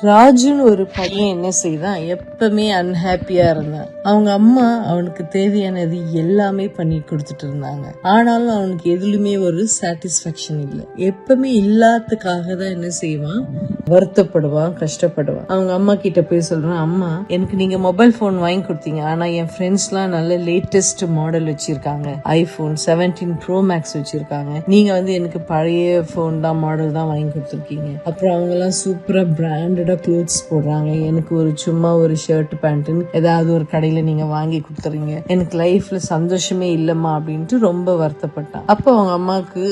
ராஜுன்னு ஒரு பையன் என்ன செய்தான், எப்பவுமே அன்ஹாப்பியா இருந்தான். அவங்க அம்மா அவனுக்கு தேவையானது எல்லாமே பண்ணி கொடுத்துட்டு இருந்தாங்க. ஆனாலும் அவனுக்கு எதுலுமே ஒரு சாட்டிஸ்பாக்சன் இல்லை. எப்பவுமே இல்லாததுக்காக தான் என்ன செய்வான், வருத்தப்படுவான், கஷ்டப்படுவான். அவங்க அம்மா கிட்ட போய் சொல்றான், அம்மா எனக்கு நீங்க மொபைல் போன் வாங்கி கொடுத்தீங்க, ஆனா என் ஃப்ரெண்ட்ஸ் எல்லாம் நல்ல லேட்டஸ்ட் மாடல் வச்சிருக்காங்க, ஐபோன் 17 ப்ரோ மேக்ஸ் வச்சிருக்காங்க. நீங்க எனக்கு பழைய போன் தான், மாடல் தான் வாங்கி கொடுத்துருக்கீங்க. அப்புறம் அவங்க எல்லாம் சூப்பரா பிராண்டடா க்ளோத்ஸ் போடுறாங்க, எனக்கு ஒரு சும்மா ஒரு ஷர்ட் பேண்ட்னு ஏதாவது ஒரு கடையில நீங்க வாங்கி கொடுத்துறீங்க, எனக்கு லைஃப்ல சந்தோஷமே இல்லம்மா அப்படின்ட்டு ரொம்ப வருத்தப்பட்டான். அப்போ அவங்க அம்மாவுக்கு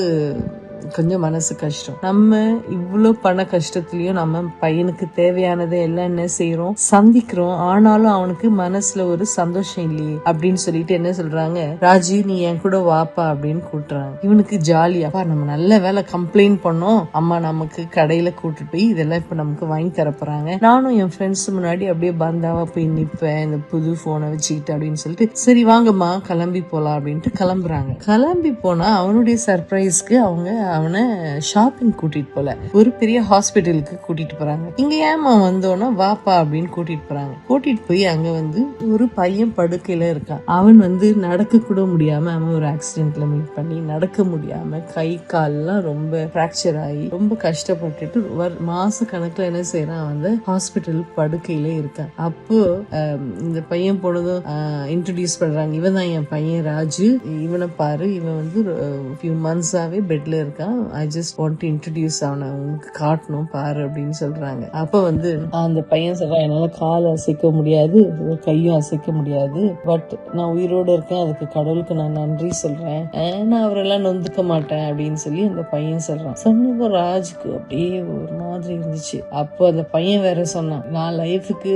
கொஞ்சம் மனசு கஷ்டம். நம்ம இவ்வளவு பண கஷ்டத்துலயும் நம்ம பையனுக்கு தேவையானதை எல்லாம் என்ன செய்யறோம், சந்திக்கிறோம். ஆனாலும் அவனுக்கு மனசுல ஒரு சந்தோஷம் இல்லையே அப்படின்னு சொல்லிட்டு என்ன சொல்றாங்க, ராஜு நீ என் கூட வாப்பா அப்படின்னு கூட்டுறாங்க. இவனுக்கு ஜாலியாப்பா, நம்ம நல்ல வேலை கம்ப்ளைண்ட் பண்ணோம், அம்மா நமக்கு கடையில கூட்டிட்டு போய் இதெல்லாம் இப்ப நமக்கு வாங்கி தரப்போறாங்க, நானும் என் ஃப்ரெண்ட்ஸ் முன்னாடி அப்படியே பந்தாவா போய் நிப்பேன் இந்த புது போனை வச்சுக்கிட்டு அப்படின்னு சொல்லிட்டு, சரி வாங்கம்மா கிளம்பி போலாம் அப்படின்ட்டு கிளம்புறாங்க. கிளம்பி போனா அவனுடைய சர்ப்ரைஸ்க்கு அவங்க அவனை ஷாப்பிங் கூட்டிட்டு போல, ஒரு பெரிய ஹாஸ்பிட்டலுக்கு கூட்டிட்டு போறாங்க. இங்க ஏமா வந்தோன்னா வாப்பா அப்படின்னு கூட்டிட்டு போறாங்க. கூட்டிட்டு போய் அங்க ஒரு பையன் படுக்கையில இருக்கான். அவன் நடக்க கூட முடியாம, அவன் ஒரு ஆக்சிடென்ட்ல மீட் பண்ணி நடக்க முடியாம கை கால்லாம் ரொம்ப பிராக்சர் ஆகி ரொம்ப கஷ்டப்பட்டுட்டு மாச கணக்குல என்ன செய்யறான், ஹாஸ்பிட்டல் படுக்கையில இருக்கான். அப்போ இந்த பையன் போனதும் இன்ட்ரோடியூஸ் பண்றாங்க, இவன் தான் என் பையன் ராஜு, இவனை பாரு, இவன் ஃபியூ மந்த்ஸாவே பெட்ல இருக்கான், I just want to introduce அவனை உங்களுக்கு காட்டணும் பாரு அப்படின்னு சொல்றாங்க. அப்ப அந்த பையன் சொல்றான், என்னால காலை அசைக்க முடியாது, கையும் அசைக்க முடியாது, பட் நான் உயிரோட இருக்கேன், அதுக்கு கடவுளுக்கு நான் நன்றி சொல்றேன், நான் அவரெல்லாம் நொந்துக்க மாட்டேன் அப்படின்னு சொல்லி அந்த பையன் சொல்றான். சொன்னதும் ராஜுக்கு அப்படியே ஒரு மாதிரி இருந்துச்சு. அப்போ அந்த பையன் வேற சொன்னான், நான் லைஃபுக்கு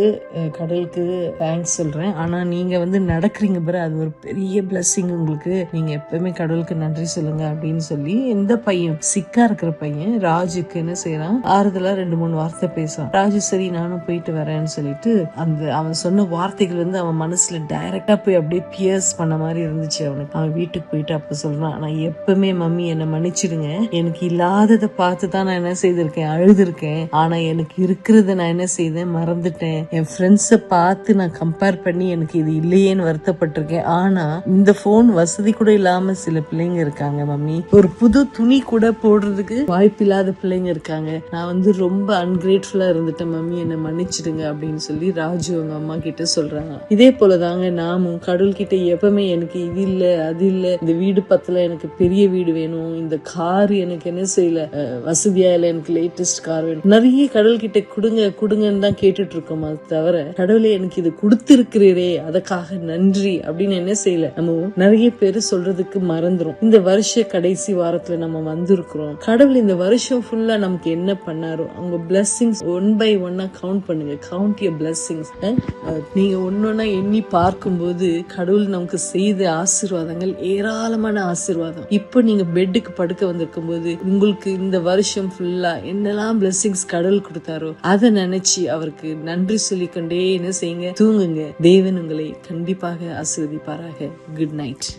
கடவுளுக்கு தேங்க்ஸ் சொல்றேன், ஆனா நீங்க நடக்கிறீங்க பாரு, அது ஒரு பெரிய பிளஸ்ஸிங் உங்களுக்கு, நீங்க எப்பவுமே கடவுளுக்கு நன்றி சொல்லுங்க அப்படின்னு சொல்லி இந்த பையன் சிக்கா இருக்கிற பையன் ராஜுக்கு என்ன செய்யறான், ஆறுதலா 2-3 வார்த்தை பேசுறான். ராஜு சரி நானும் போயிட்டு வரேன்னு சொல்லிட்டு அவன் சொன்ன வார்த்தைகள் அவன் மனசுல டைரக்டா போய் அப்படியே பியர்ஸ் பண்ண மாதிரி இருந்துச்சு அவனுக்கு. அவன் வீட்டுக்கு போயிட்டு அப்ப சொல்றான், நான் எப்பவுமே மம்மி என்ன மன்னிச்சிடுங்க, எனக்கு இல்லாததை பார்த்து தான் நான் என்ன செய்திருக்கேன், அழுதுருக்கேன், ஆனா எனக்கு இருக்கிறத நான் என்ன செய்தேன், மறந்துட்டேன், என் ஃப்ரெண்ட்ஸ பார்த்து நான் கம்பேர் பண்ணி எனக்கு இது இல்லையேன்னு வருத்தப்பட்டிருக்கேன், ஆனா இந்த போன் வசதி கூட இல்லாம சில பிள்ளைங்க இருக்காங்க மம்மி, ஒரு புது துணி கூட போடுறதுக்கு வாய்ப்பு இல்லாத பிள்ளைங்க இருக்காங்க, நான் ரொம்ப அன்கிரேட்ஃபுல்லா இருந்துட்டேன் மம்மி, என்ன மன்னிச்சிடுங்க அப்படின்னு சொல்லி ராஜு அவங்க அம்மா கிட்ட சொல்றாங்க. இதே போலதாங்க நாமும் கடவுள் கிட்ட எப்பவுமே எனக்கு இது இல்ல அது இல்ல, இந்த வீடு பத்தல, எனக்கு பெரிய வீடு வேணும், இந்த கார் எனக்கு என்ன செய்யல வசதியா இல்ல, எனக்கு லேட்டஸ்ட் கார் வேணும், நிறைய கடவுள் கிட்ட கொடுங்கன்னு தான் கேட்டுட்டு இருக்கோம். அது தவிர கடவுளே எனக்கு இது கொடுத்திருக்கிறீரே அதுக்காக நன்றி அப்படின்னு என்ன செய்யல, நம்ம நிறைய பேரு சொல்றதுக்கு மறந்துரும். இந்த வருஷ கடைசி வாரத்துல நம்ம வந்திருக்கிறோம், கடவுள் இந்த வருஷம் ஃபுல்லா நமக்கு என்ன பண்ணாரோ அவங்க பிளெஸிங்ஸ் ஒன் பை ஒன்னா கவுண்ட் பண்ணுங்க, கவுண்ட் யுவர் பிளெஸிங்ஸ். நீங்க ஒன்னொன்னா எண்ணி பார்க்கும்போது கடவுள் நமக்கு செய்த ஆசீர்வாதங்கள் ஏராளமான ஆசீர்வாதம். இப்போ நீங்க பெட்டுக்கு படுக்க வந்திருக்கும் போது உங்களுக்கு இந்த வருஷம் ஃபுல்லா என்னெல்லாம் பிளெஸிங்ஸ் கடவுள் கொடுத்தாரோ அதை நினைச்சு அவருக்கு நன்றி சொல்லிக்கொண்டே என்ன செய்யுங்க, தூங்குங்க. தேவன் உங்களை கண்டிப்பாக ஆசீர்வதிப்பாராக. Good night.